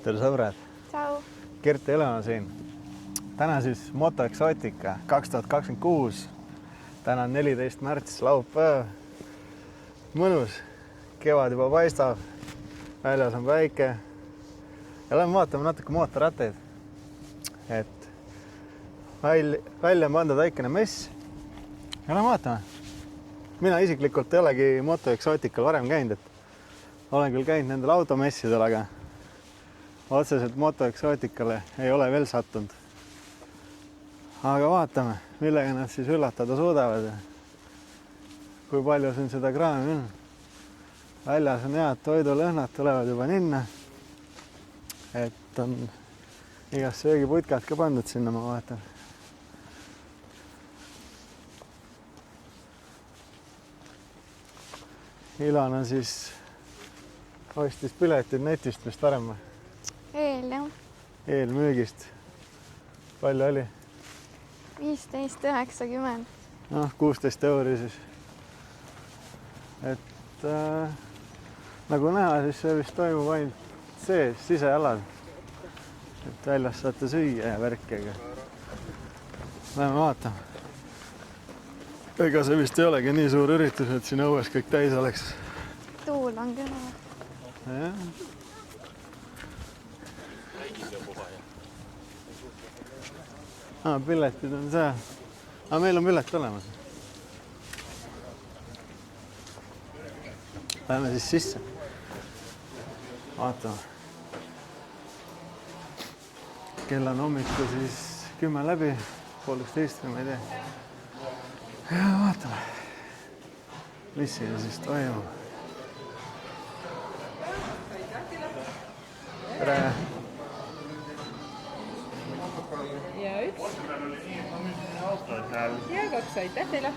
tere sõbrad, Tšau. Gert ja Helena siin. Täna siis Moto Exotica 2026. Täna on 14. märts, laupäev. Mõnus, kevad juba paistab, väljas on päike. Ja lähme vaatame natuke mootorrattaid. Et välja on pandud väikene mess. Ja lähme vaatame. Mina isiklikult ei olegi Moto Exotical varem käinud, et olen küll käinud nendel automessidel, aga otseselt Moto Exoticale ei ole veel sattunud. Aga vaatame, millega nad siis üllatada suudavad ja kui palju siin seda kraami on. Väljas on head toidulõhnad, tulevad juba ninna. Et on igast söögiputkad ka pandud sinna, ma vaatan. Ilana siis ostis piletid netist vist varem. Jah. Eelmüügist. Palju oli? 15,90. Noh, 16 € siis. Et nagu näha, siis see vist toimub ainult sees, sisealal. Et väljas saate süüa ja värkega. Läheme vaatame. Ega see vist ei olegi nii suur üritus, et siin õues kõik täis oleks. Tuul on küll. Jah. Piletid on seal. Aga meil on pilet olemas. Läheme siis sisse. Vaatame. Kell on hommikul siis 10 läbi, 11:30, ma ei tea. Ja vaatame, mis siin siis toimub. Tere! Ja üks. Ja kaks, aitäh teile.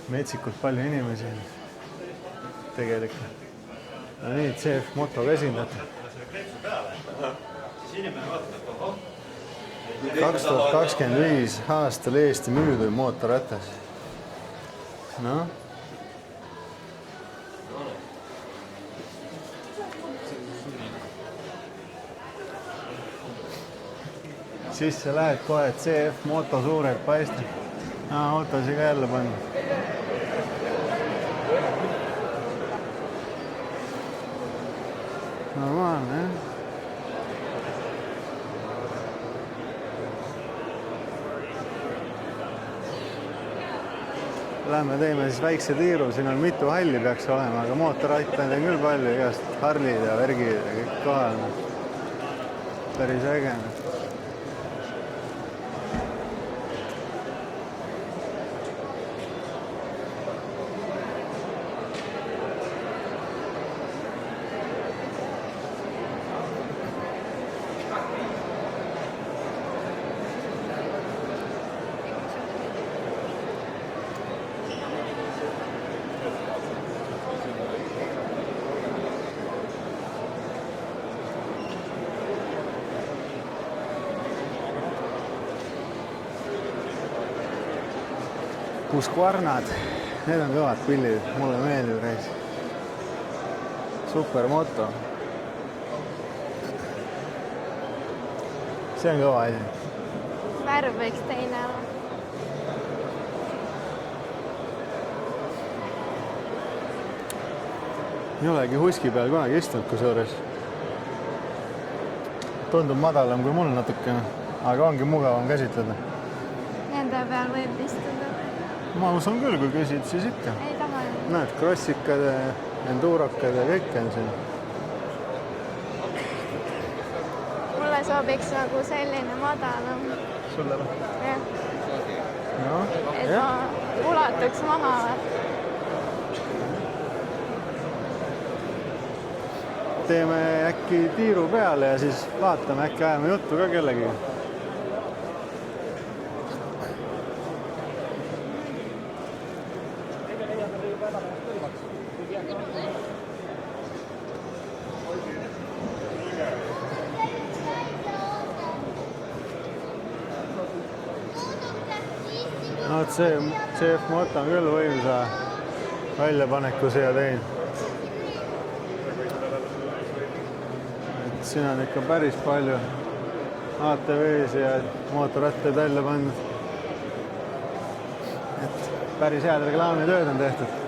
Metsikult palju inimesi tegelikult. No nii, CF Motoga esindati. 2025 aastal Eesti müüdud mootorratas. No. Sisse lähed kohe, et CF Moto suured paistab. Autosi ka jälle pannud. Normaalne, jah? Lähme teeme siis väikse tiiru, siin on mitu halli peaks olema, aga mootorrattaid on küll palju, igast Harlid ja värgid ja kõik kohal. Päris äge. Husqvarnad, need on kõvad pillid, mulle meeldib reis. Super moto. See on kõva asi. Värv võiks teine olla. Ei olegi Huski peal kunagi istunud kusjuures. Tundub madalam kui mul natukene, aga ongi mugavam käsitleda. Nende peal võib istuda. Ma usun küll, kui küsid, siis ikka. Ei taha. Näed, krossikad, endurokad ja kõik on siin. Mulle sobiks nagu selline madalam. Sulle või? Jah. No, Et ma ulatuks maha. Teeme äkki tiiru peale ja siis vaatame, äkki ajame juttu ka kellegi. No, see CF Moto on küll võimsa väljapaneku siia teinud. siin on ikka päris palju ATV-si ja mootorrattaid välja pandud. Et päris head reklaamitööd on tehtud.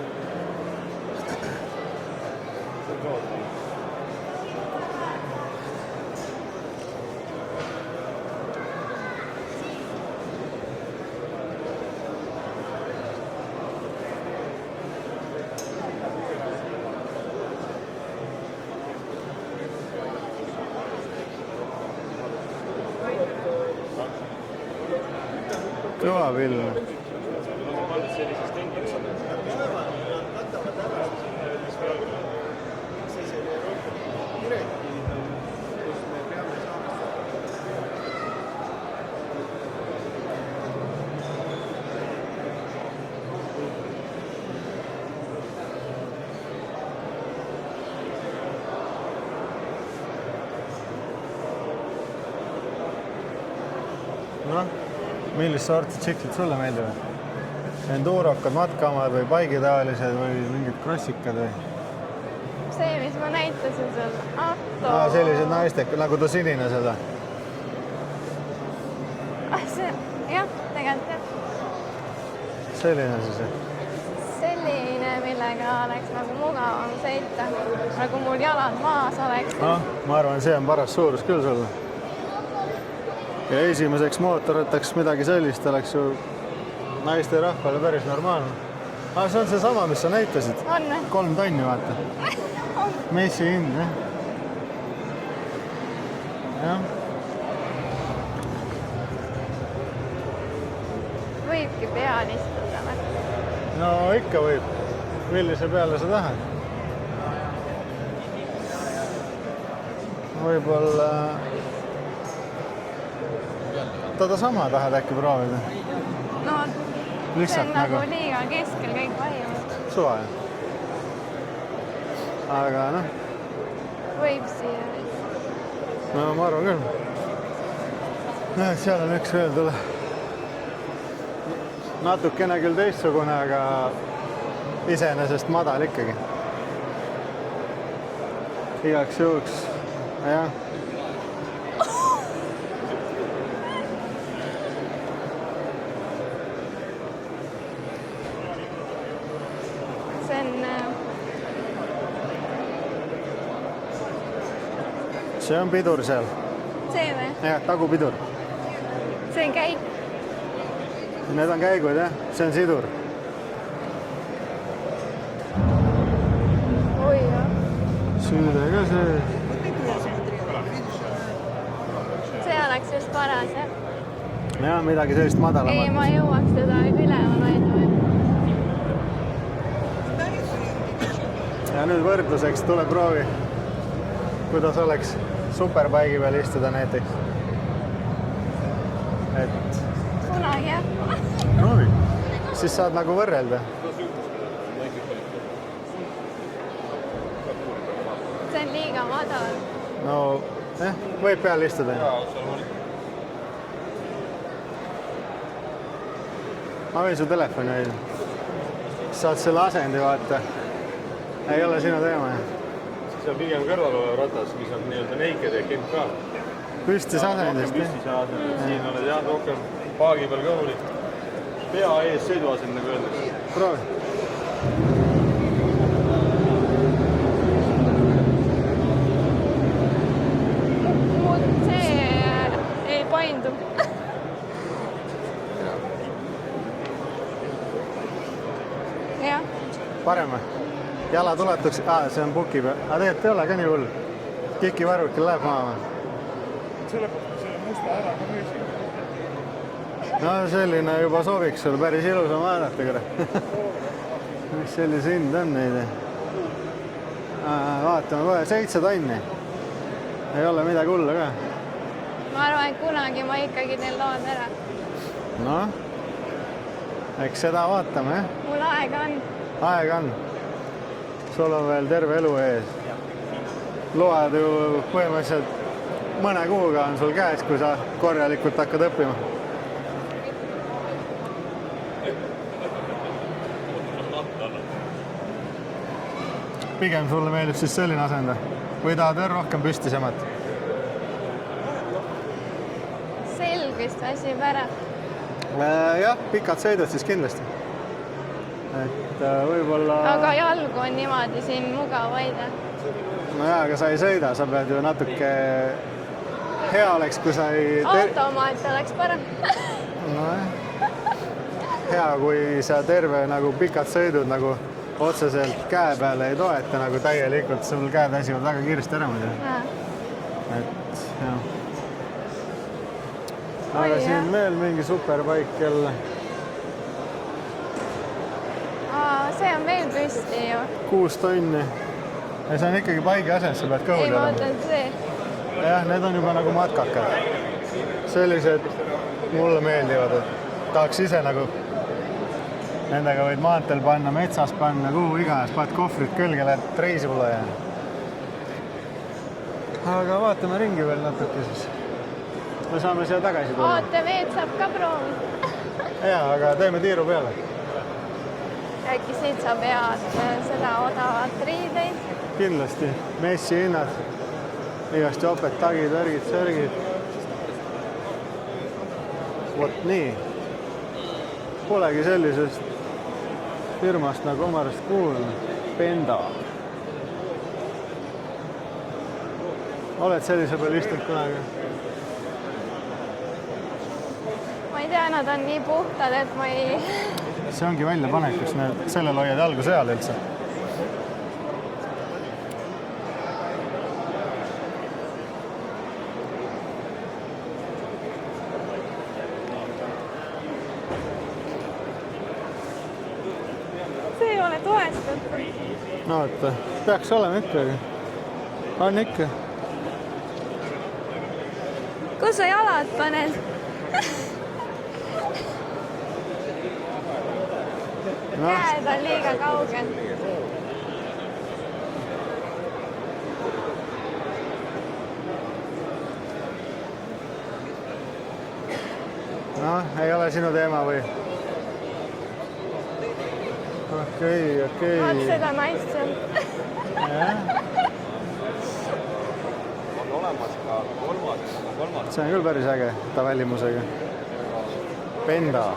Kõva pill. Noh, millist sorti tsiklid sulle meeldivad? Endurokad, matkamad või paigitaalised või mingid krossikad või? see, mis ma näitasin sulle. Sellised naistekad, nagu too sinine seda. See, jah, tegelikult jah. Selline siis. Selline, millega oleks nagu mugavam sõita. Nagu mul jalad maas oleks. Ma arvan, see on paras suurus küll sulle. Ja esimeseks mootorrattaks midagi sellist oleks ju naiste rahvale päris normaalne. See on see sama, mis sa näitasid. On või? 3 tonni, vaata. Messi hind, jah. Jah. Võibki peal istuda. No ikka võib. Millise peale sa tahad? Võib-olla teda sama tahad äkki proovida? No, Lihtsalt see on nagu liiga keskel kõik vajuvad. Suva, jah. Aga noh. Võib siia. No ma arvan küll. Seal on üks veel tule. Natukene küll teistsugune, aga iseenesest madal ikkagi. Igaks juhuks. Jah. See on pidur seal. See või? Jah, tagupidur. See on käik. Need on käigud, jah. See on sidur. Oi, jah. Süüde ka see. See oleks just paras, jah. Jah, midagi sellist madalamat. Ei, ma jõuaks teda üleval hoida või. Ja nüüd võrdluseks tule proovi, kuidas oleks superbike'i peal istuda näiteks. Et Kunagi, jah. proovi. Siis saad nagu võrrelda. See on liiga madal. No, võib peal istuda. Ma võin su telefoni hoida. Saad selle asendi vaata. Ei ole sinu teema, jah? See on pigem kõrval olev ratas, mis on nii-öelda naked ja kemp ka. Püstis asendist, Püstis asendist. Siin oled jah rohkem paagi peal ka oli. Pea ees sõiduasend, nagu öeldakse. Proovi. See ei paindu. Jah. Parem või? Jalad ulatuks, see on puki peal. Aga tegelikult ei ole ka nii hull. Kikivarvukil läheb maha. Selle musta ära ka müüsin. No selline juba sobiks sul päris ilus on vaadata, kurat. Mis sellise hind on neid? Vaatame kohe, 7 tonni. Ei ole midagi hullu ka. Ma arvan, et kunagi ma ikkagi teen lood ära. Noh, eks seda vaatame, jah? Mul aega on. Aega on. Sul on veel terve elu ees. Loed ju põhimõtteliselt mõne kuuga on sul käes, kui sa korjalikult hakkad õppima. Pigem sulle meeldib siis selline asend või tahad veel rohkem püstisemat? vist väsib ära. Jah, pikad sõidud siis kindlasti. Et võib-olla... Aga jalgu on niimoodi siin mugav hoida. No jaa, aga sa ei sõida, sa pead ju natuke... Hea oleks, kui sa ei... Automaat oleks parem. Hea, kui sa terve nagu pikad sõidud nagu otseselt käe peale ei toeta nagu täielikult, sul käed väsivad väga kiiresti ära muidu. Et jah. Aga siin veel mingi superpaik jälle. See on veel püsti ju. 6 tonni. Ja see on ikkagi paigi asend, sa pead kõhul ei, ma mõtlen see. Jah, need on juba nagu matkakad. Sellised mulle meeldivad, et tahaks ise nagu nendega võid maanteel panna, metsas panna, kuhu iganes, paned kohvrid külge, lähed reisivule ja... Aga vaatame ringi veel natuke siis. Me saame siia tagasi tulla. ATV-d saab ka proovi. Jaa, aga teeme tiiru peale. Äkki siit saab head seda odavat riideid. Kindlasti. Messi hinnad. Igast jopet, tagid, värgid, särgid. Vot nii. Polegi sellisest firmast nagu omarast kuulnud. Penda. Oled sellise peal istunud kunagi? Ma ei tea, nad on nii puhtad, et ma ei... See ongi väljapanek, kus need sellel hoiad jalgu seal üldse. See ei ole toestatud. No, et peaks olema ikkagi. On ikka. Kus sa jalad paned? No. Käed on liiga kaugel. No, ei ole sinu teema või? Okei. Vaat seda naist seal. On olemas ka kolmas. See on küll päris äge, ta välimusega. Penda.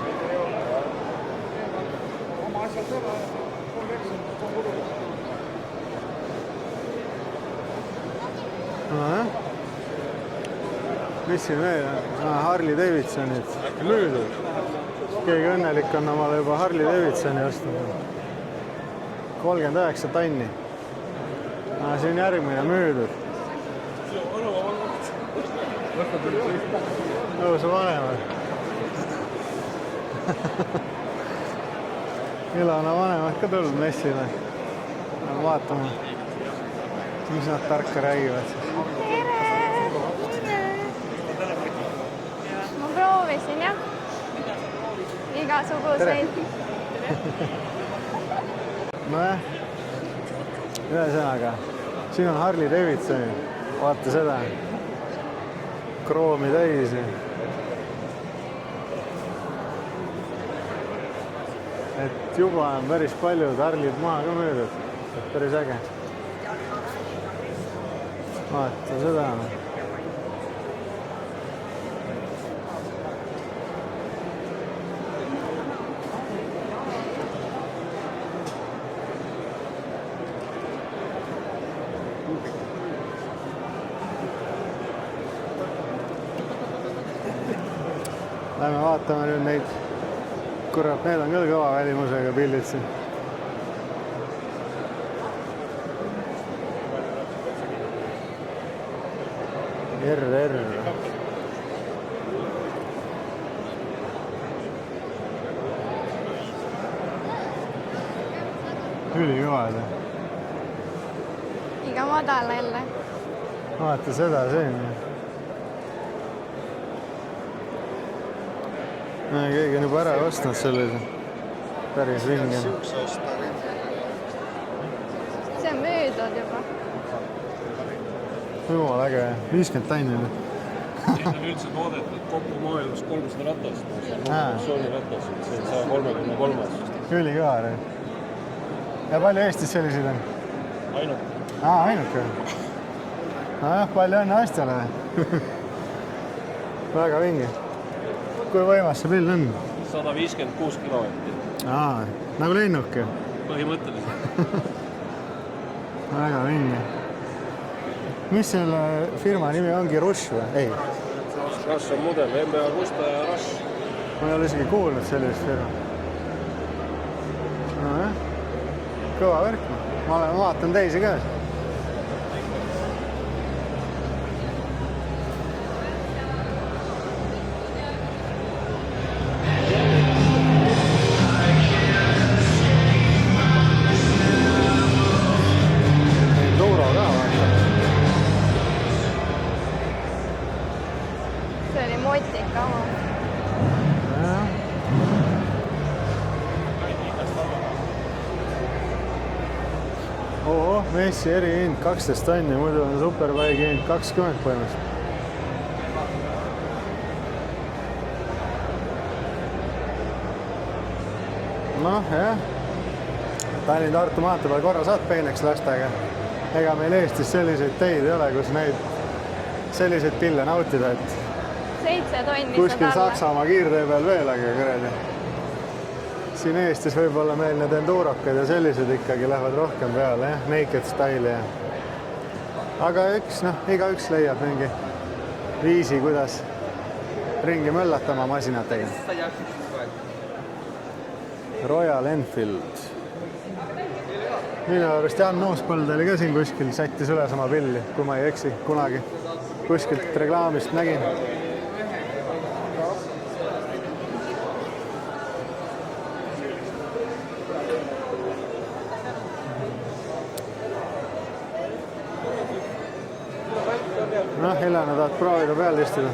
Mis siin veel? Harley Davidsonid. Müüdud. Keegi õnnelik on omale juba Harley Davidsoni ostnud. 39 tonni. See on järgmine müüdud. Nõusu vanemad. Ilana vanemad ka tulnud messile. Vaatame, mis nad tarka räägivad. Ma proovisin, jah. Igasuguseid. Nojah, ühesõnaga, siin on Harley Davidsoni. Vaata seda. Kroomi täis. Et juba on päris paljud Harley'd maha ka möödud. Päris äge. Vaata seda. Lähme vaatame nüüd neid. Kurat, need on küll kõva välimusega pildid siin. RR. Ülikõvad. Iga madal jälle. Vaata seda siin. Keegi on juba ära ostnud sellise. Päris vinge. See on müüdud juba. Jumal äge. 50 tonni. Siin on üldse toodetud kokku maailmas 300 ratast. Sooni ratas. See on 133. Ülikõva. Ja palju Eestis selliseid on? Ainuke. Ainuke. Nojah, palju õnne Astjale. Väga vinge. kui võimas see pill on? 156 kilovatti. Nagu lennuk ju. Põhimõtteliselt. Väga vinge. Mis selle firma nimi ongi? Rush või? Ei. Rush on mudel, MB Agusta ja Rush. Ma ei ole isegi kuulnud sellist firma. Nojah. Kõva värk. Ma vaatan teisi ka. Messi erihind 12 tonni, muidu on Superbike'i hind 20 põhimõtteliselt. Noh, jah. Tallinn-Tartu maantee peal korra saad peeneks lasta, aga ega meil Eestis selliseid teid ei ole, kus neid selliseid pille nautida, et 7 tonni kuskil Saksamaa kiirtee peal veel, aga kuradi. Siin Eestis võib-olla meil need endurokad ja sellised ikkagi lähevad rohkem peale, jah, naked style ja. Aga igaüks leiab mingi viisi, kuidas ringi möllatama masinatega. Royal Enfield. Minu arust Jan Noospõld oli ka siin kuskil, sättis üles oma pilli, kui ma ei eksi, kunagi. Kuskilt reklaamist nägin. Helena tahad proovida peal istuda.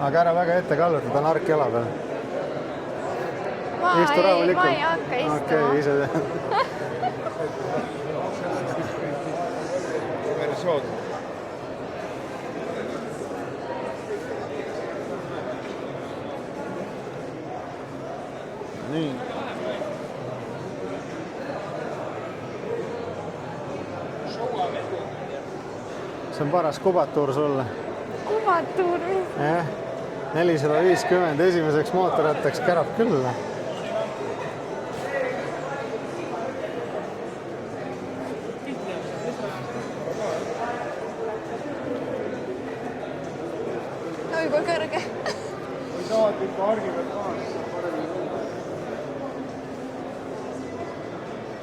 Aga ära väga ette kalluta, ta on ark jala peal. Ma ei hakka istuma. Okei, ise tead. Nii. See on paras kubatuur sulle. Kubatuur? Jah, 450 esimeseks mootorrattaks kärab küll. Oi, kui kõrge. Kui saad ikka argi pealt maas.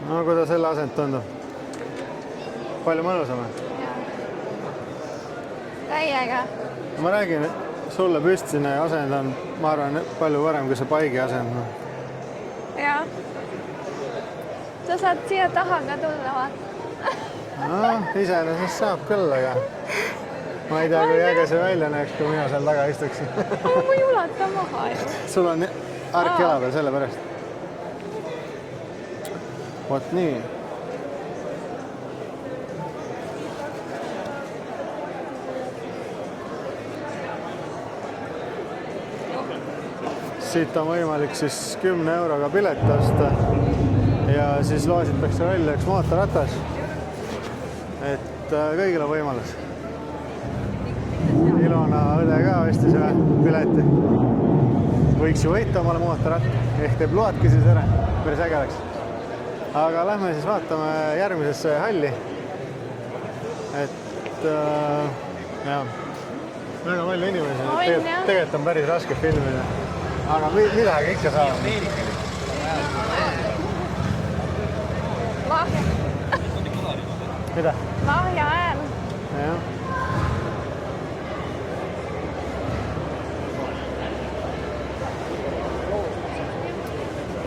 No, kuidas selle asend tundub? Palju mõnusam? Täiega. Ma räägin, sulle püstine asend on, ma arvan, palju parem kui see paigi asend. Jah. Sa saad siia taha ka tulla, vaata. No, iseenesest saab küll, aga ma ei tea, kui äge see välja näeks, kui mina seal taga istuksin. Ma ei ulata maha ju. Sul on ark jala peal selle pärast. Vot nii. Siit on võimalik siis 10 euroga pilet osta ja siis loositakse välja üks mootorratas. Et kõigil on võimalus. Ilona õde ka ostis ühe pileti. Võiks ju võita omale mootorratta, ehk teeb loadki siis ära, päris äge oleks. Aga lähme siis vaatame järgmisesse halli. Et jah, väga palju inimesi. Tegelikult on päris raske filmida. Aga midagi ikka saab. Lahja. Mida? Lahja hääl. Jah.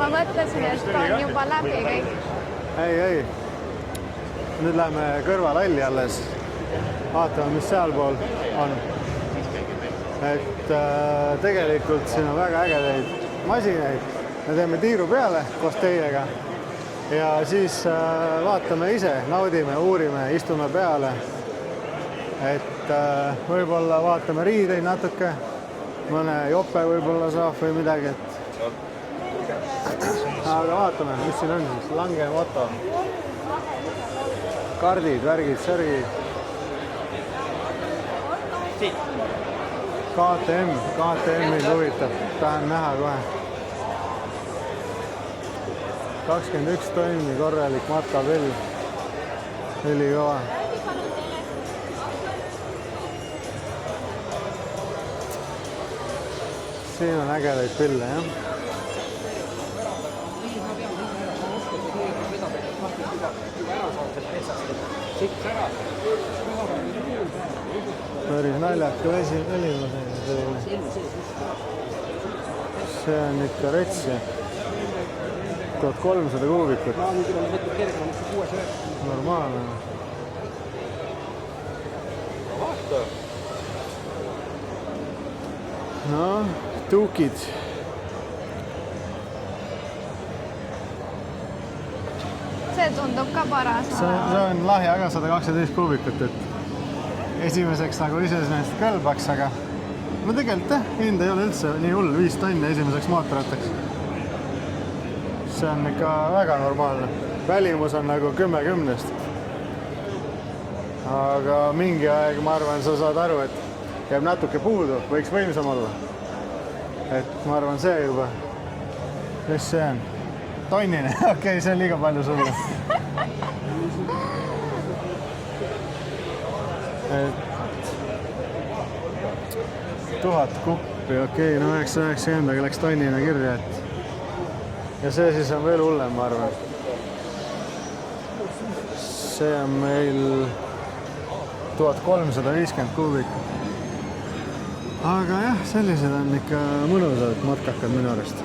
Ma mõtlesin, et on juba läbi kõik. Ei. Nüüd läheme kõrvalhalli alles. Vaatame, mis sealpool on. Et tegelikult siin on väga ägedaid masinaid. Me teeme tiiru peale koos teiega ja siis vaatame ise, naudime, uurime, istume peale. Et võib-olla vaatame riideid natuke, mõne jope võib-olla saab või midagi. Aga vaatame, mis siin on siis. Lange moto. Kardid, värgid, särgid. KTM-id huvitab, tahan näha kohe. 21 tonni, korralik matkapill. Ülikõva. Siin on ägedaid pille, jah. Päris naljaka velimus. See on ikka retsi. 1300 kuubikut. Normaalne. No, tuukid. See tundub ka paras. See on lahja ka 112 kuubikut, et esimeseks nagu iseenesest kõlbaks, aga no tegelikult hind ei ole üldse nii hull, 5 tonni esimeseks mootorrattaks. See on ikka väga normaalne. Välimus on nagu 10/10. Aga mingi aeg, ma arvan, sa saad aru, et jääb natuke puudu, võiks võimsam olla. Et ma arvan, see juba. Mis see on? Tonnine, okei, see on liiga palju sulle. Et 1000 kuppi, okei, no 990, aga läks tonnina kirja, et ja see siis on veel hullem, ma arvan. See on meil 1350 kuubikut. Aga jah, sellised on ikka mõnusad matkakad minu arust.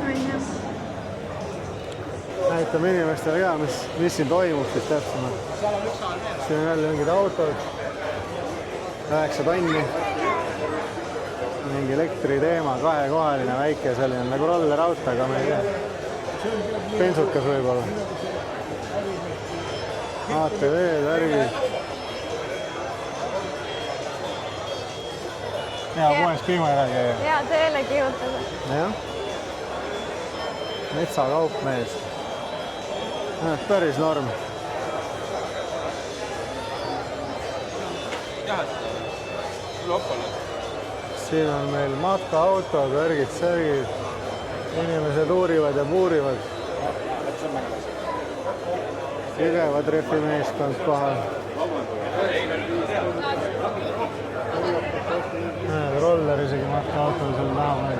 Näitame inimestele ka, mis siin toimub siis täpsemalt. Siin on jälle mingid autod. 9 tonni. Mingi elektriteema, kahekohaline, väike selline nagu rollerauto, aga ma ei tea. Bensukas võib-olla. ATV, värgid. Hea poes piimajärel käia. Hea teele kihutada. Jah. Metsakaupmees. Päris norm. jah, et loppale. Siin on meil matkaautod, värgid, särgid. Inimesed uurivad ja puurivad. Sidevad refimeeskond kohal. Roller isegi matkaautol seal taha meil.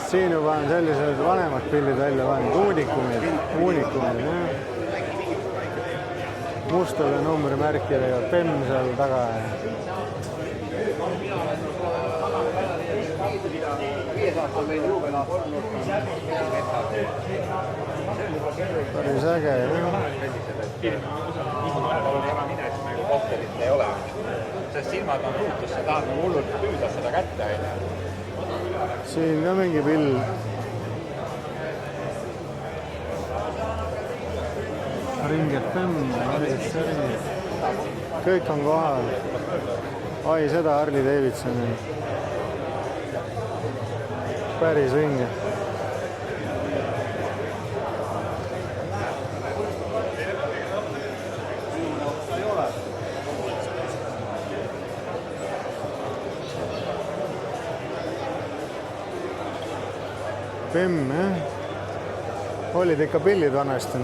Siin juba on sellised vanemad pildid välja pandud, uunikumid, jah. Mustade numbrimärkidega, PEM seal taga. Päris äge, jah. Kohtelit ei ole, sest silmad on ruutus, sa tahad nagu hullult püüda seda kätte. Siin ka mingi pill. Ring FM, kõik on kohal. Ai, seda Harley Davidson. Päris vinge. PEM, jah. Olid ikka pillid vanasti.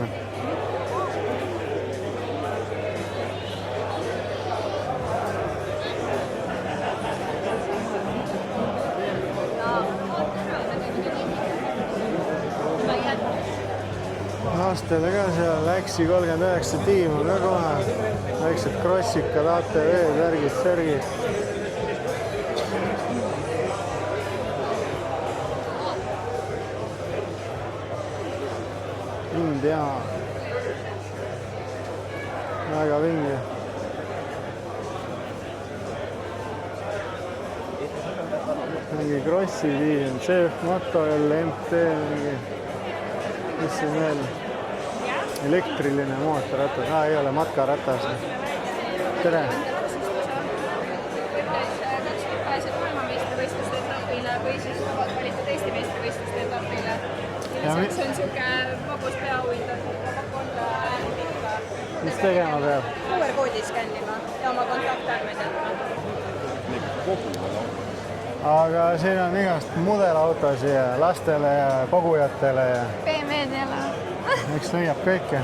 Lastele ka seal Läksi 39 tiim on ka kohal. Väiksed krossikad, ATV, värgid, särgid. India. Väga vinge. Mingi Krossi tiim, CF Moto jälle, MT, mingi. Mis siin veel? Elektriline mootorratas. Ei ole matkaratas. Tere! pääsed maailmameistrivõistluste etapile või siis valitud Eesti meistrivõistluste etapile. Lisaks on siuke vabus peaauhind, ma pakun ikka. Mis tegema peab? QR-koodi skännima ja oma kontaktandmeid jätma. aga siin on igast mudelautosid ja lastele ja kogujatele ja BMW-d ei ole. eks leiab kõike.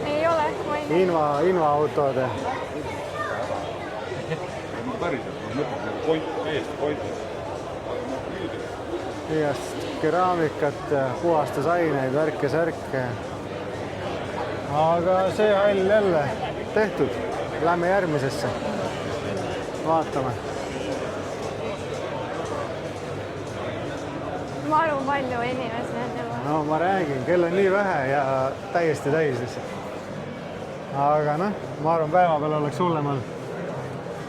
Ei ole, ma ei tea. Inva-autod ja päriselt, ma mõtlen nagu point, täiesti pointless. igast keraamikat, puhastusaineid, värke-särke. aga see hall jälle tehtud. Lähme järgmisesse. Vaatame. Maru palju inimesi on juba. No ma räägin, kell on nii vähe ja täiesti täis lihtsalt. aga noh, ma arvan, päeva peal oleks hullem olnud.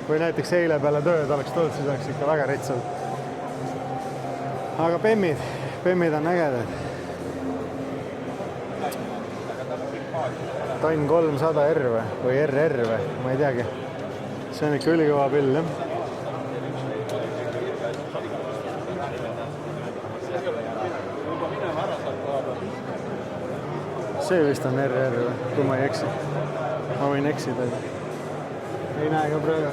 Kui näiteks eile peale tööd oleks tulnud, siis oleks ikka väga ritsal. aga Bemmid on ägedad. Tonn 300 R või RR või, ma ei teagi. See on ikka ülikõva pill, jah. See vist on RR või, kui ma ei eksi. Ma võin eksida. Ei näe ka praegu.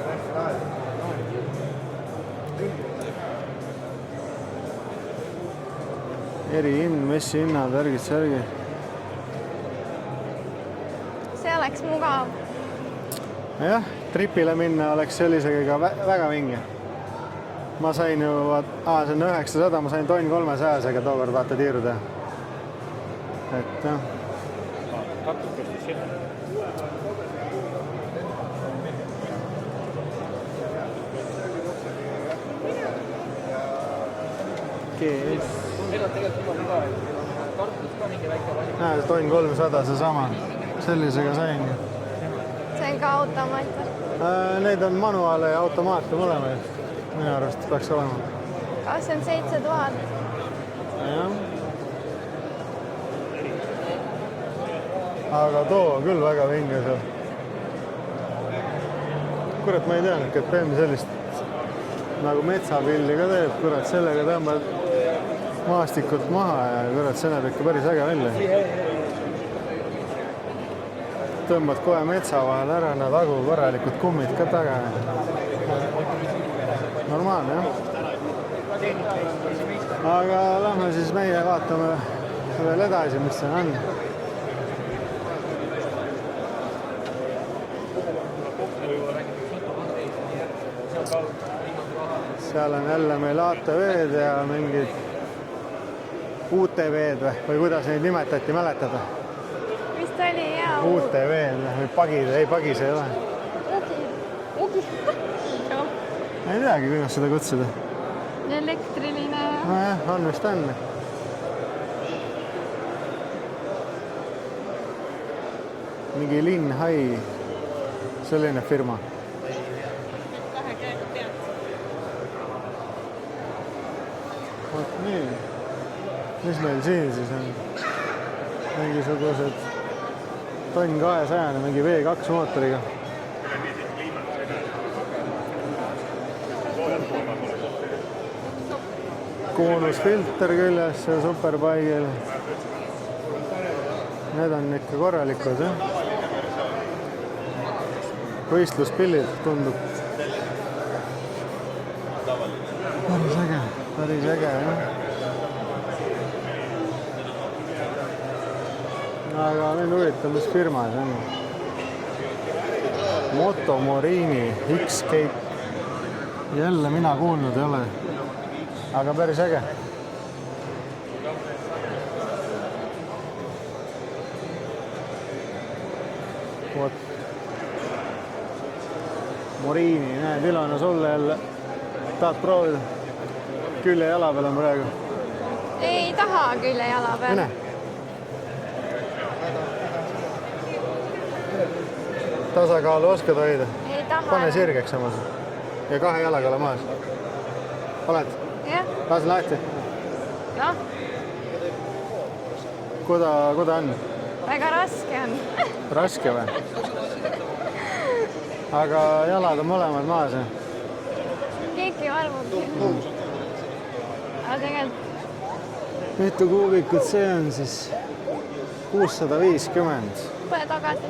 Erihind, messihinnad, värgid-särgid. See oleks mugav. Jah, tripile minna oleks sellisega ka väga vinge. Ma sain ju, see on 900, ma sain tonn 300-sega tookord vaata tiiruda. Et jah. GS. Näe, tonn 300 seesama. Sellisega sain. See on ka automaat. Need on manuaale ja automaate mõlemaid. Minu arust peaks olema. 27 000. Jah. Aga too küll väga vinge seal. Kurat, ma ei teadnud, et BMW sellist nagu metsapilli ka teeb. Kurat, sellega tõmbad maastikult maha ja kurat, see näeb ikka päris äge välja. Tõmbad kohe metsa vahel ära, nad agu korralikud kummid ka taga. Normaalne, jah. Aga lähme siis meie vaatame veel edasi, mis see on. Seal on jälle meil ATV-d ja mingid UTV-d või kuidas neid nimetati, mäletada? Vist oli hea. UTV-d või pagid, ei pagis ei ole. Ugi. Ma ei teagi, kuidas seda kutsuda. Elektriline. Nojah, on vist on. Mingi Linn Hai, selline firma. Vot nii. Mis meil siin siis on? Mingisugused tonn 200, mingi V2 mootoriga. Koonusfilter küljes, see superpaigil. Need on ikka korralikud, jah. Võistluspillid tundub. Päris äge, jah. Aga mind huvitab, mis firma see on. Motomorini X-Cape. Jälle mina kuulnud ei ole. Aga päris äge. Vot. Morini, näed, Ilona sulle jälle. Tahad proovida? Külje jala peal on praegu. Ei taha külje jala peal. Mene. Tasakaalu oskad hoida? Ei taha. Pane sirgeks samas. Ja 2 jalaga ole maas. Oled? Jah. Lase lahti. Noh, Kuda on? väga raske on. Raske või? Aga jalad on mõlemad maas. Keegi arvub. Aga tegelikult Mitu kuubikut see on siis? 650. Pane tagasi.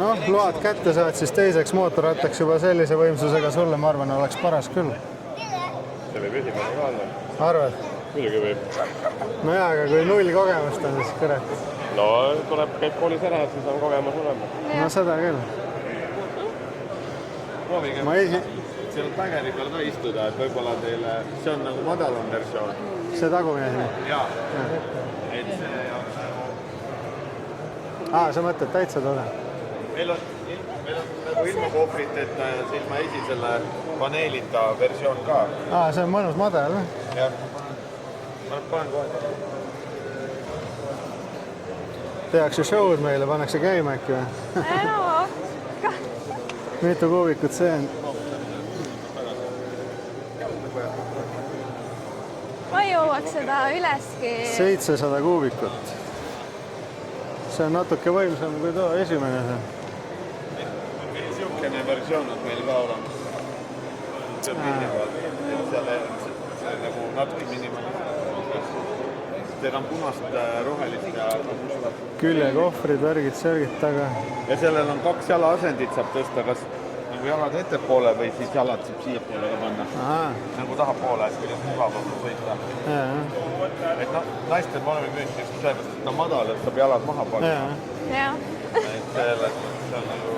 Noh, load kätte saad, siis teiseks mootorrattaks juba sellise võimsusega sulle, ma arvan, oleks paras küll. See võib esimene ka olla. Arvad? Muidugi võib. No jaa, aga kui 0 kogemust on, siis kurat. No tuleb käib koolis ära, siis on kogemus olemas. No seda küll. Proovige seal pägeri peal ka istuda, et võib-olla teile, see on nagu madalam versioon. See tagumine siin? Jaa. Et see on sa mõtled täitsa tore? Meil on nagu ilma kohvriteta ja ilma esisele paneelita versioon ka. See on mõnus madal, või? Jah. Ma panen kohe. Tehakse show'd meile, pannakse käima äkki või? Mitu kuubikut see on? Ma ei jõuaks seda üleski. 700 kuubikut. See on natuke võimsam kui too esimene. Siukene versioon on meil ka olemas. See on minimalt, et selle nagu natuke minimalism. Teil on punast, rohelist ja mustat. Küljekohvrid, värgid, särgid taga. Ja sellel on 2 jala asendit saab tõsta, kas nagu jalad ettepoole või siis jalad saab siiapoole ka panna. Nagu tahapoole, et kuidas mugavam sõita. Et noh, naistel me oleme müünud just sellepärast, et on madal, et saab jalad maha panna. Et see on nagu...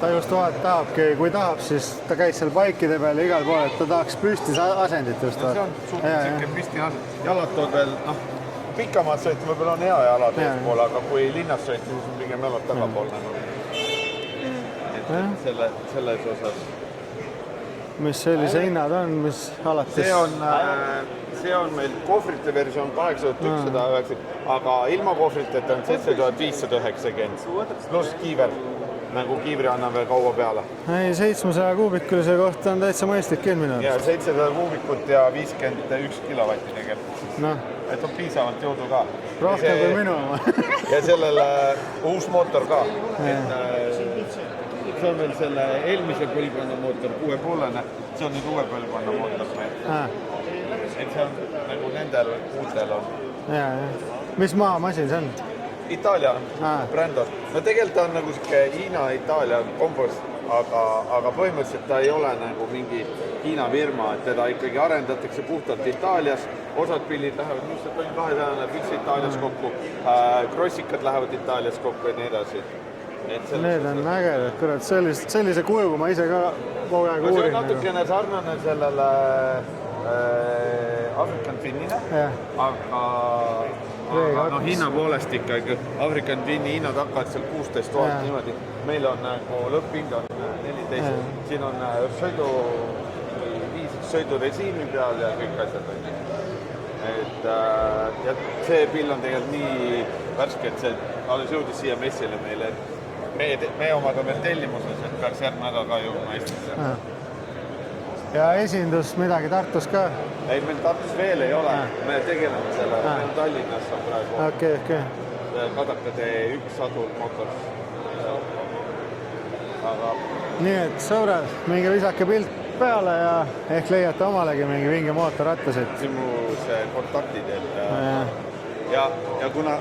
Ta just tahabki, kui tahab, siis ta käis seal paikide peal ja igal pool, et ta tahaks püsti asendit just. See on suhteliselt püsti asendit. Jalad tood veel, noh, pikamaad sõita võib-olla on hea jalad eespoole, aga kui linnas sõita, siis on pigem jalad tagapool. Selles osas. Mis sellise hinnad on, mis alates? See on meil kohvrite versioon 8190, aga ilma kohvriteta on 7590, pluss kiiver. Nagu kiivri annan veel kaua peale. Ei, 700 kuubikulise kohta on täitsa mõistlik minu arust. Ja 700 kuubikut ja 51 kilovatti tegelikult. Noh. Et on piisavalt jõudu ka. Rohkem kui minu oma. Ja sellele uus mootor ka. See on veel selle eelmise põlvkonna mootor, 6,5-ne. See on nüüd uue põlvkonna mootor. Et see on nagu nendel uutel on. Mis maamasin see on? Itaalia bränd on. No tegelikult on nagu siuke Hiina-Itaalia kombos, aga põhimõtteliselt ta ei ole nagu mingi Hiina firma, et teda ikkagi arendatakse puhtalt Itaalias. Osad pillid lähevad, mis see on 200, läheb üldse Itaalias kokku, krossikad lähevad Itaalias kokku ja nii edasi. Need on ägedad, kurat, sellise kujuga ma ise ka kogu aeg uurin. See on natukene sarnane sellele African Finnile, aga hinna poolest ikkagi African Finni hinnad hakkavad seal 16 000 niimoodi. Meil on nagu lõpphind on 14, siin on sõiduresiimi peal ja kõik asjad. Ja see pill on tegelikult nii värske, et see alles jõudis siia messile meile. Me omad on veel tellimuses, et peaks järgmine nädal ka jõudma Eestisse. Ja esindus midagi Tartus ka? Ei, meil Tartus veel ei ole. Me tegeleme selle. Meil Tallinnas on praegu. Kadakade üks Adul Motors. Nii et sõbrad, mingi visake pilt peale ja ehk leiate omalegi mingi vinge mootorrattasid. Siin mu see kontaktid. Ja kuna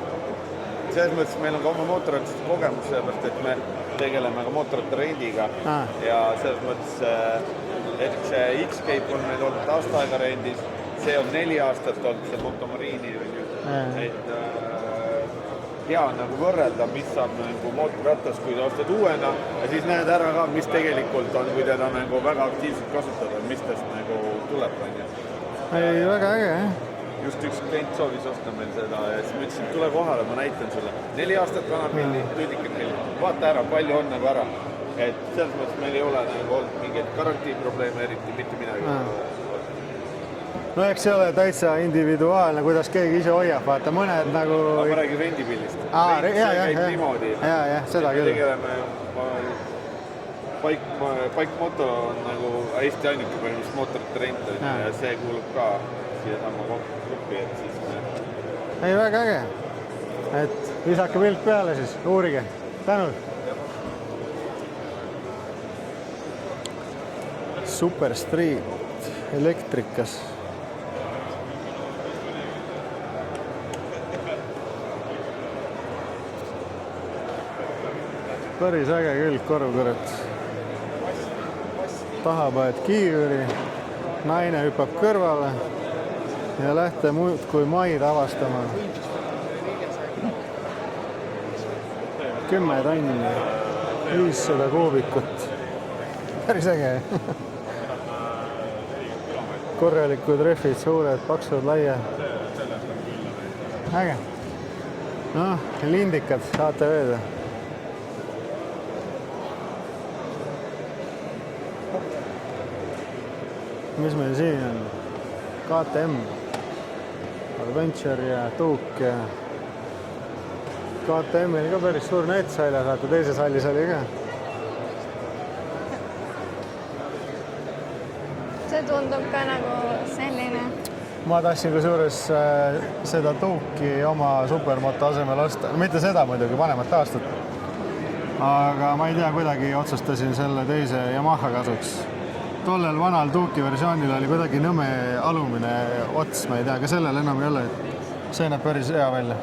selles mõttes meil on ka oma mootorrattasid kogemus, sellepärast et me tegeleme ka mootorratta rendiga. Ja selles mõttes see X-Cape on meil olnud aasta aega rendis, see on 4 aastat olnud see Motomariini. Et hea on nagu võrrelda, mis saab nagu mootorrattas, kui ta ostad uuena ja siis näed ära ka, mis tegelikult on, kui teda nagu väga aktiivselt kasutada, mis tast nagu tuleb. Ei, väga äge, Just üks klient soovis osta meil seda ja siis ma ütlesin, tule kohale, ma näitan sulle. 4 aastat vana pilli, tüüdikat pilli, vaata ära, palju on nagu ära. Et selles mõttes meil ei ole nagu olnud mingeid garantiiprobleeme eriti, mitte midagi. No eks see ole täitsa individuaalne, kuidas keegi ise hoiab, vaata mõned nagu... Ma räägin rendipillist. See käib niimoodi. Seda küll. Me tegeleme, Bike-Moto on nagu Eesti ainuke põhimõtteliselt mootorite rent ja see kuulub ka siia sama gruppi, et siis me... Ei, väga äge. Et visake pilt peale siis, uurige. Tänud. Super Street elektrikas. päris äge külgkoru, kurat. Taha paned kiivri, naine hüppab kõrvale ja lähte muudkui maid avastama. 10 tonni, 500 kuubikut. Päris äge. Korralikud rehvid, suured, paksud, laiad. Äge. Noh, lindikad saate veeda. Mis meil siin on? KTM, Adventure ja Tuuk ja KTM-il ka päris suur näit saljas, vaata teises hallis oli ka. See tundub ka nagu selline. Ma tahtsin kusjuures seda Tuuki oma supermoto asemel osta. Mitte seda muidugi, panemat aastat. Aga ma ei tea, kuidagi otsustasin selle teise Yamaha kasuks. Tollel vanal Tuuki versioonil oli kuidagi nõme alumine ots, ma ei tea, aga sellel enam ei ole. See näeb päris hea välja.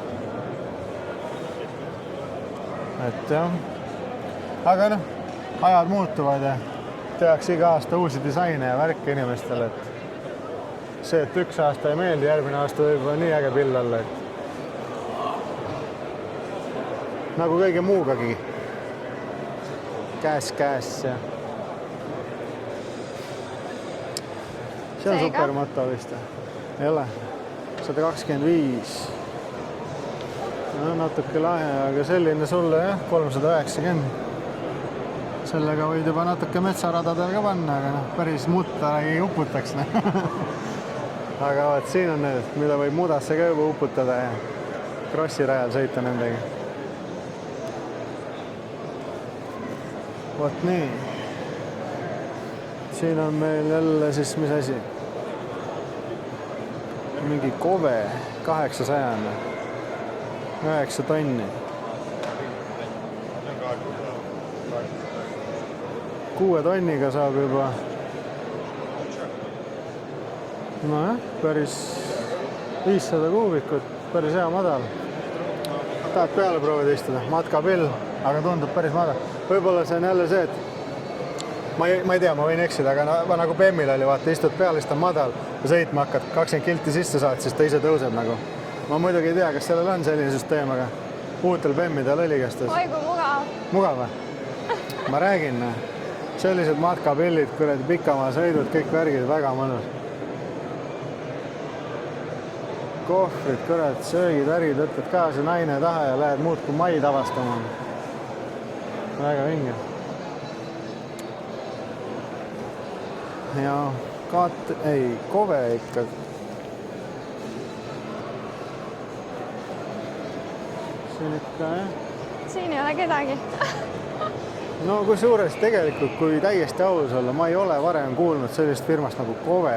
Et jah. Aga noh, ajad muutuvad ja tehakse iga aasta uusi disaine ja värke inimestele, et see, et üks aasta ei meeldi, järgmine aasta võib nii äge pill olla, et nagu kõige muugagi. Käes ja see on supermoto vist. Ei ole. 125. No, natuke lahe, aga selline sulle jah, 390. Sellega võid juba natuke metsaradadel ka panna, aga päris mutta ei uputaks. Aga vaat siin on need, mida võib mudasse ka juba uputada ja krossi rajal sõita nendega. Vot nii. Siin on meil jälle siis mis asi? Mingi Kove 800, 9 tonni. 6 tonniga saab juba. No jah, päris 500 kuubikut, päris hea madal. Tahad peale proovida istuda? Matkapill, aga tundub päris madal. Võib-olla see on jälle see, et ma ei tea, ma võin eksida, aga nagu BEM-il oli, vaata, istud peal, on madal ja sõitma hakkad, 20 kilti sisse saad, siis ta ise tõuseb nagu. Ma muidugi ei tea, kas sellel on selline süsteem, aga uutel BEM-idel oli kastas. Oi, kui mugav. Mugav või? Ma räägin, sellised matkapillid, kuradi pikamaa sõidud, kõik värgid, väga mõnus. Kohvrid, kurat, söögid, värgid, võtad kaasa naine taha ja lähed muudkui maid avastama. Väga vinge. Ja Kove ikka. Siin ikka, jah. Siin ei ole kedagi. No kui suures tegelikult, kui täiesti aus olla, ma ei ole varem kuulnud sellist firmast nagu Kove.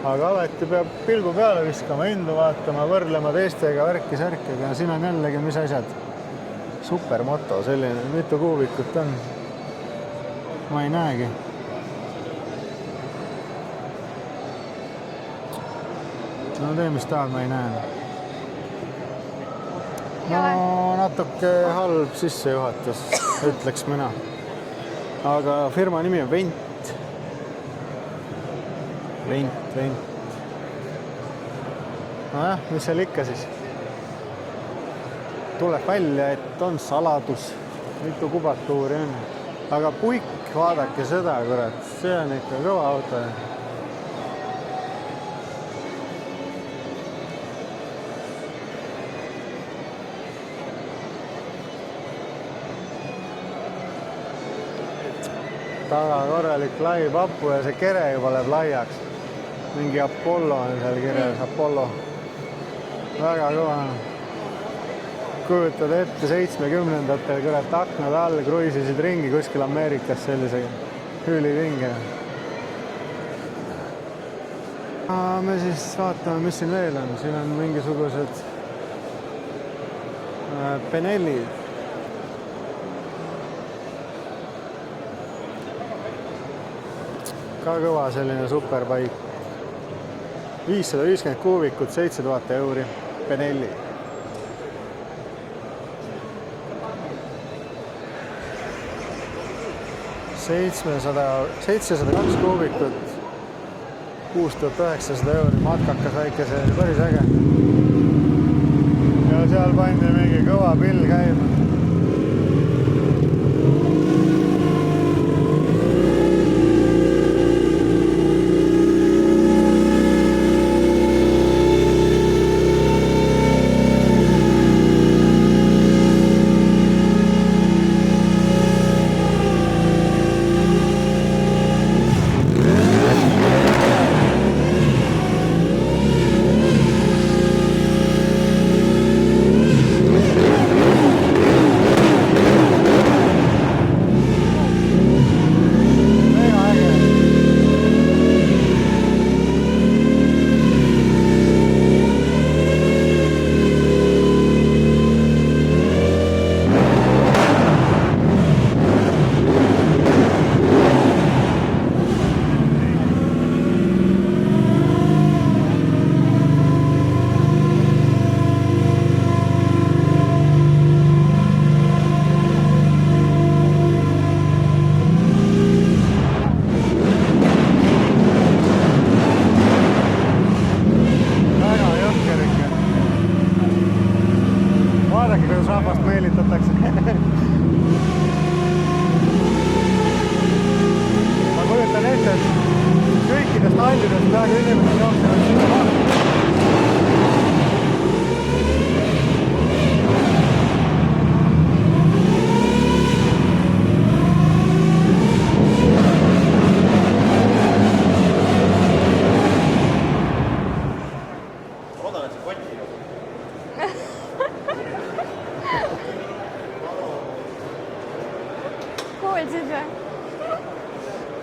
Aga alati peab pilgu peale viskama, hindu vaatama, võrdlema teistega värki-särkiga. Siin on jällegi mis asjad. Supermoto, selline, mitu kuubikut on. Ma ei näegi. No tee, mis tahad, ma ei näe. No natuke halb sissejuhatus, ütleks mina. Aga firma nimi on Vent. Vent. Nojah, mis seal ikka siis? Tuleb välja, et on saladus. Mitu kubatuuri on. Aga puik, vaadake seda, kurat. See on ikka kõva auto. Taga korralik lai papu ja see kere juba läheb laiaks. Mingi Apollo on seal kirjas, Apollo. Väga kõva. Kujutad ette 70-ndatel, kurat aknad all, kruisisid ringi kuskil Ameerikas sellise hüüliringi. Me siis vaatame, mis siin veel on. Siin on mingisugused Benellid. Ka kõva selline superbaik. 550 kuubikut, 7000 euri. Benelli. 702 kuubikut, 6900 euri, matkakas väike, see oli päris äge. Ja seal pandi mingi kõva pill käima.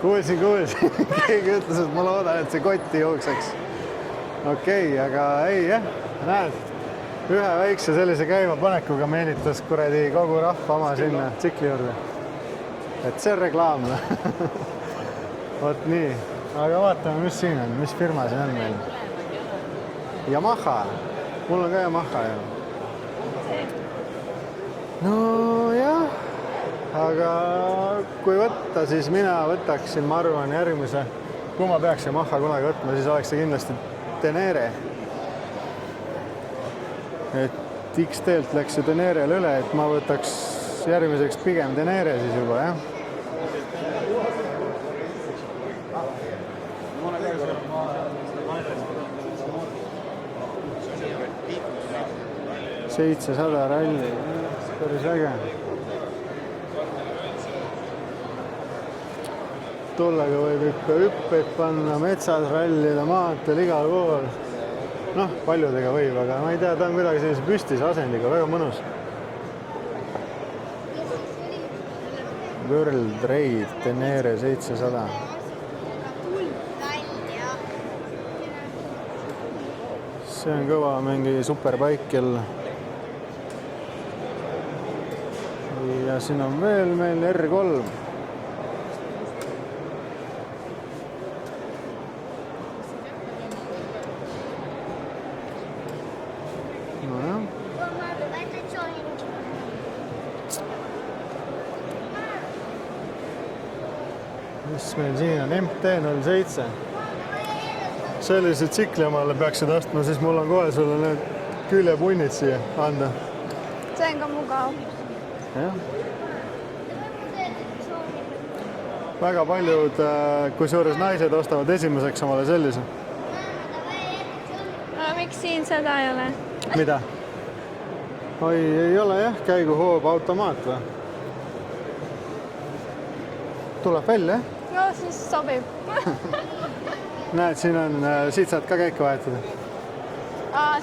Kuulsin. Keegi ütles, et ma loodan, et see kotti jookseks. Okei, aga ei jah, näed, ühe väikse sellise käimapanekuga meelitas kuradi kogu rahva oma sinna tsikli juurde. Et see on reklaam. Vot nii, aga vaatame, mis siin on, mis firma siin on meil. Yamaha, mul on ka Yamaha ju. No jah. Aga kui võtta, siis mina võtaksin, ma arvan, järgmise, kui ma peaks Yamaha kunagi võtma, siis oleks see kindlasti Tenere. Et X-teelt läks ju Tenerele üle, et ma võtaks järgmiseks pigem Tenere siis juba, jah. $700 ralli, päris äge. Tullega võib ikka hüppeid panna, metsas rallida, maanteel igal pool. Noh, paljudega võib, aga ma ei tea, ta on kuidagi sellise püstise asendiga, väga mõnus. World Raid Tenere 700. See on kõva mingi superbaik jälle. Ja siin on veel meil R3. Mis meil siin on? MT-07. Sellise tsikli omale peaksid ostma, siis mul on kohe sulle need küljepunnid siia anda. See on ka mugav. Jah. Väga paljud, kui suures naised ostavad esimeseks omale sellise. Miks siin seda ei ole? Mida? Oi, ei ole jah, käiguhoob automaat või? Tuleb välja, jah? No siis sobib. Näed, siin on, siit saad ka käiku vahetada.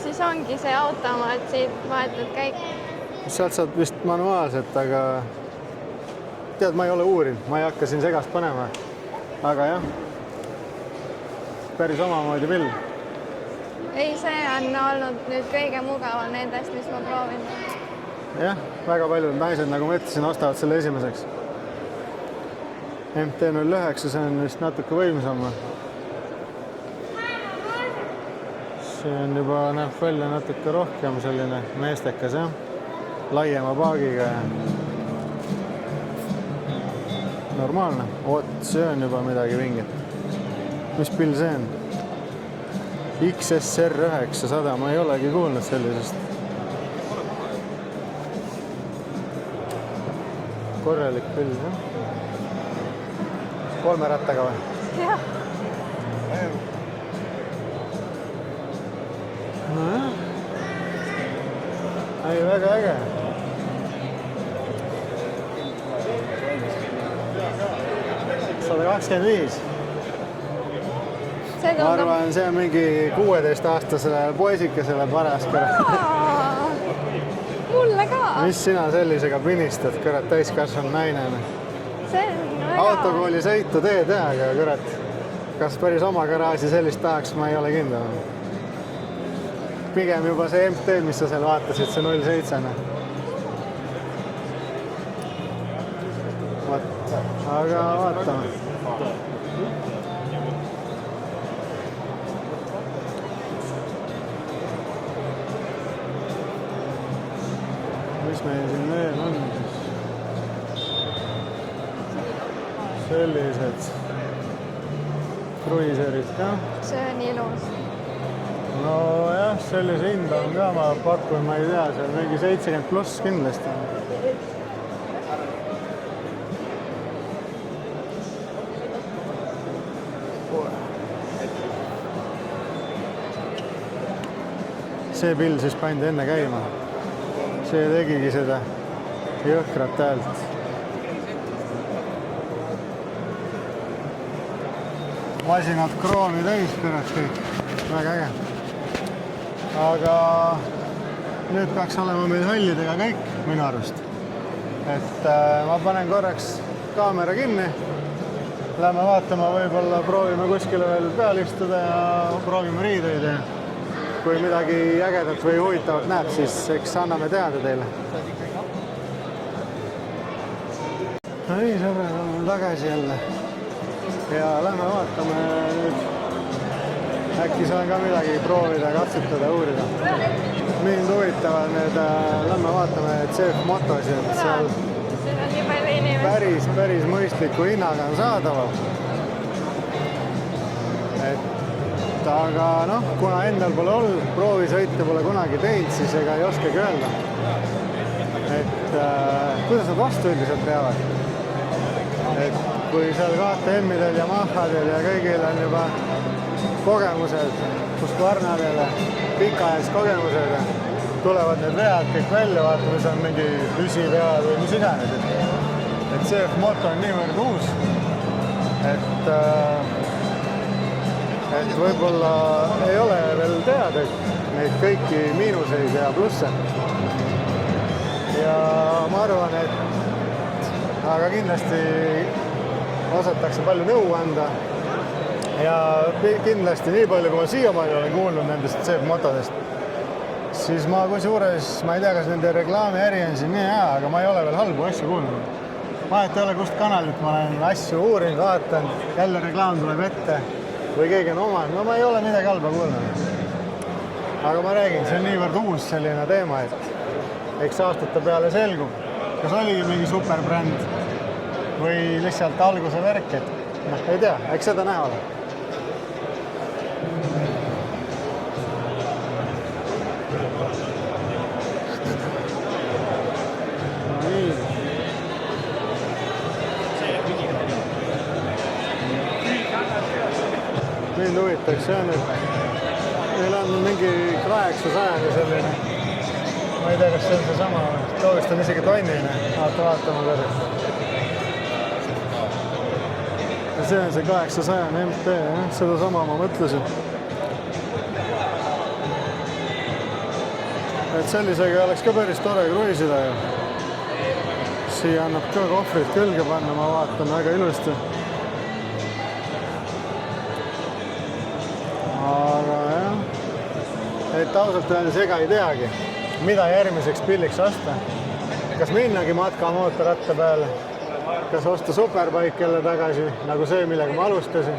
Siis ongi see automaat, siit vahetad käiku. Sealt saad vist manuaalselt, aga tead, ma ei ole uurinud, ma ei hakka siin segast panema. Aga jah, päris omamoodi pill. Ei, see on olnud nüüd kõige mugavam nendest, mis ma proovin. Jah, väga paljud naised, nagu ma ütlesin, ostavad selle esimeseks. MT-09, see on vist natuke võimsam. See on juba, näeb välja natuke rohkem selline meestekas, jah? Laiema paagiga. normaalne. Oot, see on juba midagi vingit. Mis pill see on? XSR 900, ma ei olegi kuulnud sellisest. Korralik pill, jah? 3 rattaga või? Jah. Nojah. Ei, väga äge. $125. See Ma tundub... arvan, see on mingi 16-aastasele poisikesele paras. Mulle ka. Mis sina sellisega pinistad, kurat, täiskasvanud naine? See on väga... Autokooli sõitu teed, jah, aga kurat, kas päris oma garaaži sellist tahaks, ma ei ole kindel. Pigem juba see MT, mis sa seal vaatasid, see 07. Aga vaatame. Mis meil siin veel on? Sellised kruiiserid ka. See on ilus. No jah, sellise hinda on ka, ma pakun, ma ei tea, see on mingi 70 pluss kindlasti. See pill siis pandi enne käima. See tegigi seda jõhkrat häält. Masinad kroomi täis, kurat kõik. Väga äge. Aga nüüd peaks olema meil hallidega kõik minu arust. Et ma panen korraks kaamera kinni. Lähme vaatama, võib-olla proovime kuskile veel peal istuda ja proovime riideid. Ja kui midagi ägedat või huvitavat näeb, siis eks anname teada teile. No nii, sõbrad, oleme tagasi jälle. Ja lähme vaatame nüüd. Äkki saan ka midagi proovida, katsetada, uurida. Mind huvitavad need, lähme vaatame CF Motosi, et seal Siin on nii palju inimesi. päris mõistliku hinnaga on saadaval. Aga noh, kuna endal pole olnud, proovisõite pole kunagi teinud, siis ega ei oskagi öelda. Et kuidas nad vastu üldiselt peavad? Et kui seal KTM-idel ja Mahadel ja kõigil on juba kogemused, Husqvarnadel pikaajalised kogemused, tulevad need vead kõik välja, vaatame, see on mingi püsivead või mis iganes. Et CF Moto on niivõrd uus, et võib-olla ei ole veel teada neid kõiki miinuseid ja plusse. Ja ma arvan, et aga kindlasti osatakse palju nõu anda. Ja kindlasti nii palju, kui ma siiamaani olen kuulnud nendest CF Motodest, siis ma kusjuures, ma ei tea, kas nende reklaamiäri on siin nii hea, aga ma ei ole veel halbu asju kuulnud. Vahet ei ole, kust kanalit ma olen asju uurinud, vaatan, jälle reklaam tuleb ette. Või keegi on oma, no ma ei ole midagi halba kuulnud. Aga ma räägin, see on niivõrd uus selline teema, et eks aastate peale selgub, kas oligi mingi superbränd või lihtsalt alguse värk, et noh, ei tea, eks seda näha ole. No nii. Mind huvitaks see on, et meil on mingi 800 selline, ma ei tea, kas see on see sama, toogest on isegi tonnine, vaatame kõrgeks. Ja see on see 800 MT, seda sama ma mõtlesin. Et sellisega oleks ka päris tore kruiisida ja siia annab ka kohvrit külge panna, ma vaatan väga ilusti. Aga jah, et ausalt öeldes ega ei teagi, mida järgmiseks pilliks osta. Kas minnagi matkamootorratta peale, kas osta superbike jälle tagasi, nagu see, millega ma alustasin,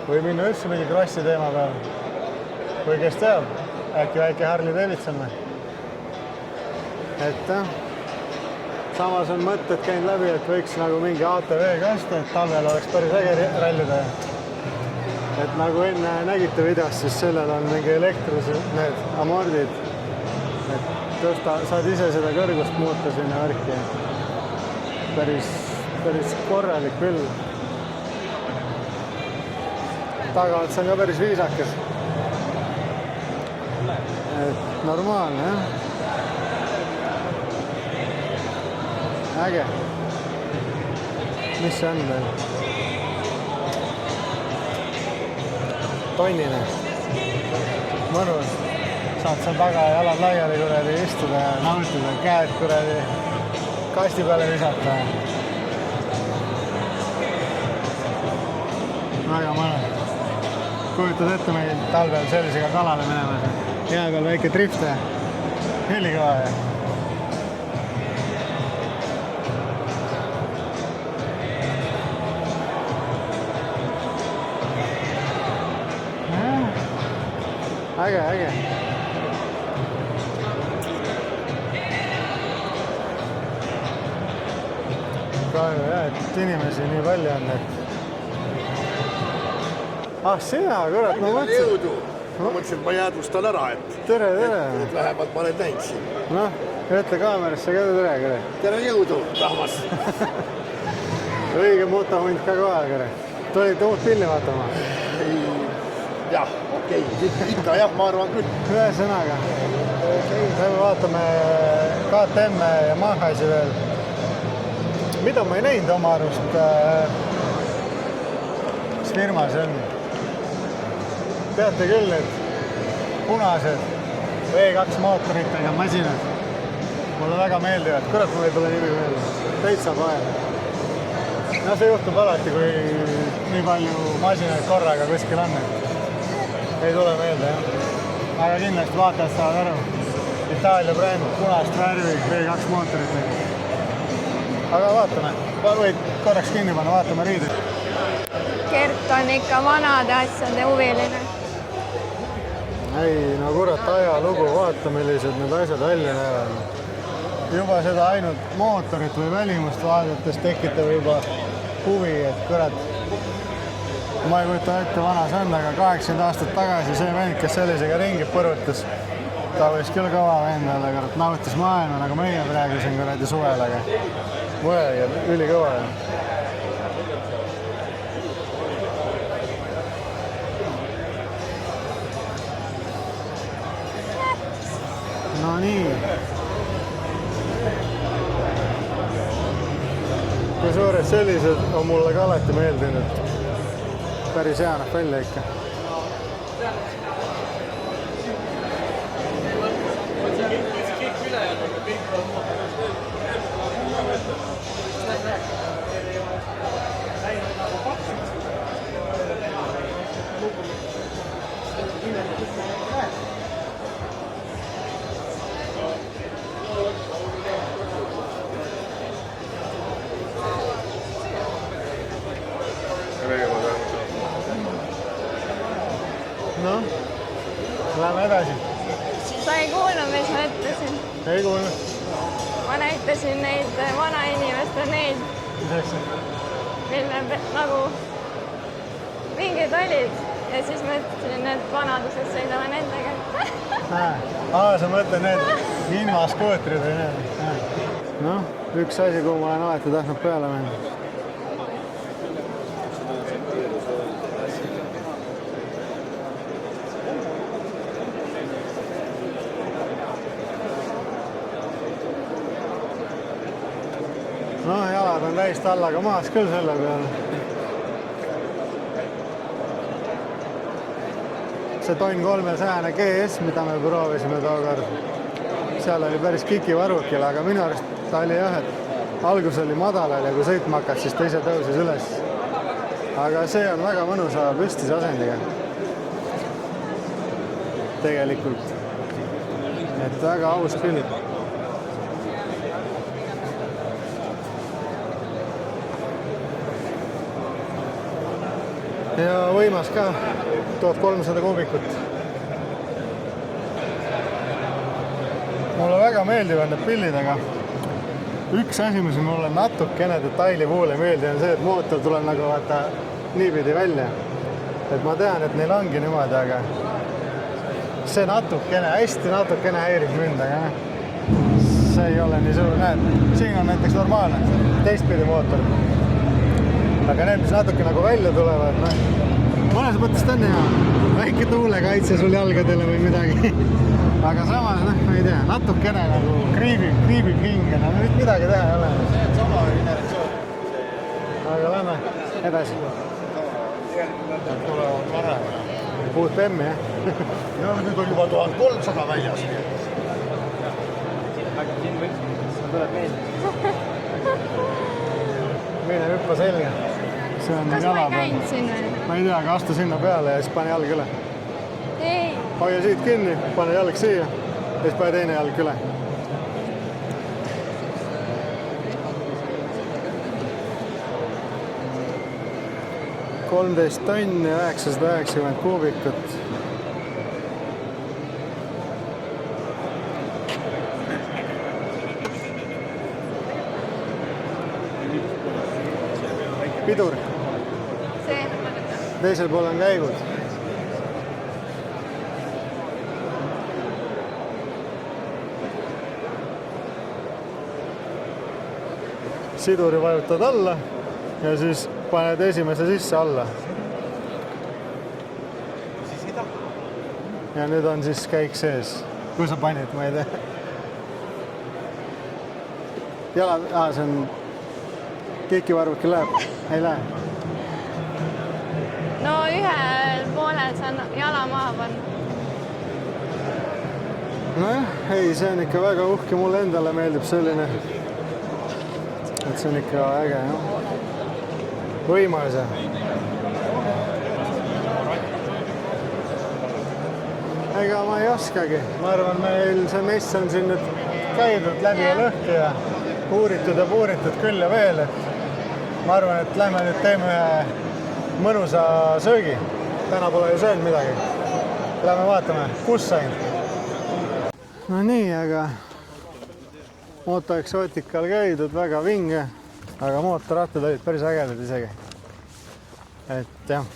või minna üldse mingi krossi teema peale. Või kes teab, äkki väike Harley Davidson või. Et samas on mõtted käinud läbi, et võiks nagu mingi ATV ka osta, et talvel oleks päris äge rallida. Et nagu enne nägite videost, siis sellel on mingi elektrised need amordid. Et tõsta, saad ise seda kõrgust muuta sinna värki. Päris korralik küll. Tagalt see on ka päris viisakas. Et normaalne, jah. Äge. Mis see on veel? Tonnine. Mõnus. Saad seal taga jalad laiali kuradi istuda ja nautida, käed kuradi kasti peale visata. Väga mõnus. Kujutad ette meil talvel sellisega kalale minemas. Jää peal väike drift ja helikõva ja. Äge. Praegu jah, et inimesi nii palju on, et... sina, kurat, ma mõtlesin... Jõudu! Ma mõtlesin, et ma jäädvustan ära, et... Tere! Et vähemalt ma olen näinud siin. Noh, ütle kaamerasse ka tere, kere. Tere jõudu, rahvas! Õige motohund ka kohal, kere. Tulite uut pilli vaatama? Jah, okei. Ikka jah, ma arvan küll. Ühesõnaga. Me vaatame KTM ja Mahasi veel. Mida ma ei näinud oma arust, mis firma see on? Teate küll, et punased V2 mootoritega masinad mulle väga meeldivad. Kurat, mul ei tule nimi meelde. Täitsa pae. No see juhtub alati, kui nii palju masinaid korraga kuskil on. Ei tule meelde, jah. Aga kindlasti vaatajad saavad aru. Itaalia bränd, punast värvi, V2 mootoritega. Aga vaatame. Võid korraks kinni panna, vaatame riided. Gert on ikka vanade asjade huviline. Ei, no kurat, ajalugu, vaata, millised need asjad välja näevad. Juba seda ainult mootorit või välimust vaadates tekitab juba huvi, et kurat, ma ei kujuta ette vana see on, aga 80 aastat tagasi see vend, kes sellisega ringi põrutas, ta võis küll kõva vend olla, kurat, nautis maailma nagu meie praegu siin kuradi suvel, aga mõelge, ülikõva. No nii. Kusjuures sellised on mulle ka alati meeldinud. Päris hea näeb välja ikka. Noh, läheme edasi. Sa ei kuulnud, mis ma ütlesin? Ei kuulnud. Ma näitasin neid vanainimeste neid, mille nagu mingid olid ja siis ma ütlesin, et vanaduses sõidame nendega. Sa mõtled need invaskootrid või need? Noh, üks asi, kuhu ma olen alati tahtnud peale minna. No, jalad on täist allaga maas küll selle peale. See tonn 300 GS, mida me proovisime tookord, seal oli päris kiki varvukil, aga minu arust ta oli jah, et algus oli madalal ja kui sõitma hakkas, siis ta ise tõusis üles. Aga see on väga mõnusa püstise asendiga. Tegelikult. Et väga aus küll. Ja võimas ka, 1300 kuubikut. Mulle väga meeldivad need pillid, aga üks asi, mis mulle natukene detaili puhul ei meeldi, on see, et mootor tuleb nagu vaata niipidi välja. Et ma tean, et neil ongi niimoodi, aga see natukene, hästi natukene häirib mind, aga see ei ole nii suur. Näed, siin on näiteks normaalne, teistpidi mootor. Aga need, mis natuke nagu välja tulevad, mõnes mõttes ta on hea. Väike tuulekaitse sul jalgadele või midagi. Aga samas, ma ei tea, natukene nagu kriibib hinge, no nüüd midagi teha ei ole. See on sama generatsioon. Aga lähme edasi. Tegelikult tulevad varem. Uut BM-i, jah? Ja nüüd on juba 1300 väljas. Aga siin võiks, see tuleb meelde. Mine hüppa selga. See on Kas ma ei käinud siin veel? Ma ei tea, aga astu sinna peale ja siis pane jalg üle. Ei. Hoia siit kinni, pane jalg siia ja siis pane teine jalg üle. $13 tonni ja 990 kuubikut. Pidur. See. Teisel pool on käigud. Siduri vajutad alla ja siis paned esimese sisse alla. Ja nüüd on siis käik sees. Kui sa panid, ma ei tea. Jalad, see on kikivarvuki läheb, ei lähe. No ühel poolel saan jala maha panna. Nojah, ei, see on ikka väga uhke, mulle endale meeldib selline. Et see on ikka äge, jah. Võimas ja. Ega ma ei oskagi. Ma arvan, meil see mess on siin nüüd käidud läbi ja lõhki ja puuritud küll ja veel. Et ma arvan, et lähme nüüd teeme ühe mõnusa söögi. Täna pole ju söönud midagi. Lähme vaatame, kus sain. No nii, aga Moto Exotica'l käidud, väga vinge, aga mootorrattad olid päris ägedad isegi. Et jah,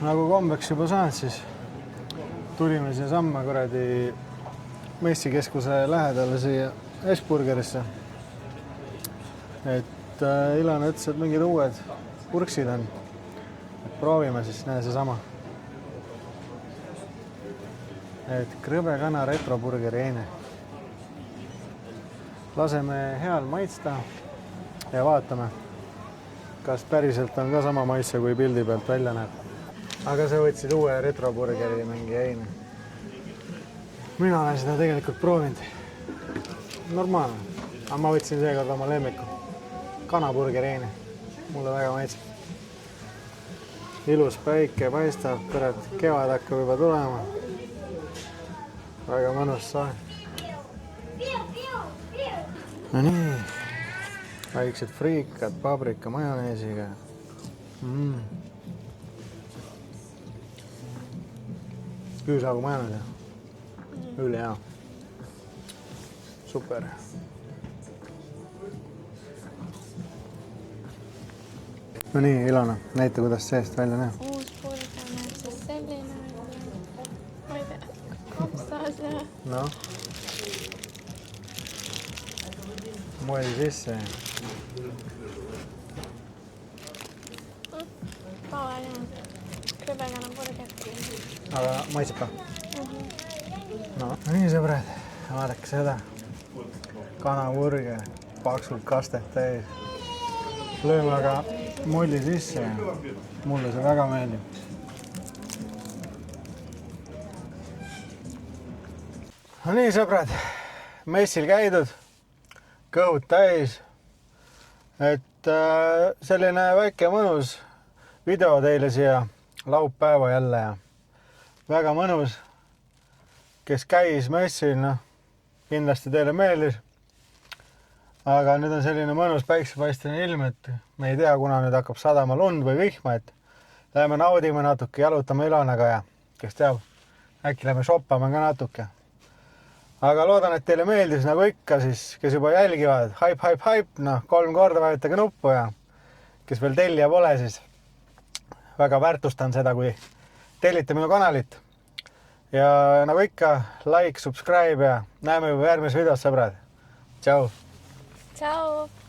nagu kombeks juba saanud, siis tulime siia samma kuradi messikeskuse lähedale siia Esburgerisse. Et Ilona ütles, et mingid uued purksid on. Et proovime siis, näe seesama. Et krõbekana retroburgeri eine. Laseme heal maitsta ja vaatame, kas päriselt on ka sama maitse, kui pildi pealt välja näeb. Aga sa võtsid uue retroburgeri mingi eine. Mina olen seda tegelikult proovinud. Normaalne. Aga ma võtsin seekord oma lemmiku. Kanaburgeri eine. Mulle väga maitseb. Ilus päike paistab, kurat, kevad hakkab juba tulema. Väga mõnus sae. No nii, väiksed friikad paprika majoneesiga. Küüsagu majonees. Üle hea. Super. No nii, Ilona, näita, kuidas seest välja näeb. Uus burger näeb siis selline. Ma ei tea, kopsas ja... No. Moeli sisse. Tavaline krõbekana burger. Aga maitseb ka? No, nii sõbrad, vaadake seda. Kanaburger, paksult kastet täis. Lööme aga mulli sisse ja mulle see väga meeldib. No nii sõbrad, messil käidud, kõhud täis. Et selline väike mõnus video teile siia laupäeva jälle ja väga mõnus. Kes käis messil, noh, kindlasti teile meeldis. Aga nüüd on selline mõnus päiksepaistine ilm, et me ei tea, kuna nüüd hakkab sadama lund või vihma, et läheme naudime natuke, jalutame Ilonaga ja kes teab, äkki läheme shoppame ka natuke. aga loodan, et teile meeldis nagu ikka siis, kes juba jälgivad, haip, noh 3 korda vajutage nuppu ja kes veel tellija pole, siis väga väärtustan seda, kui tellite minu kanalit. Ja nagu ikka, like, subscribe ja näeme juba järgmises videos, sõbrad. Tšau! Tšau!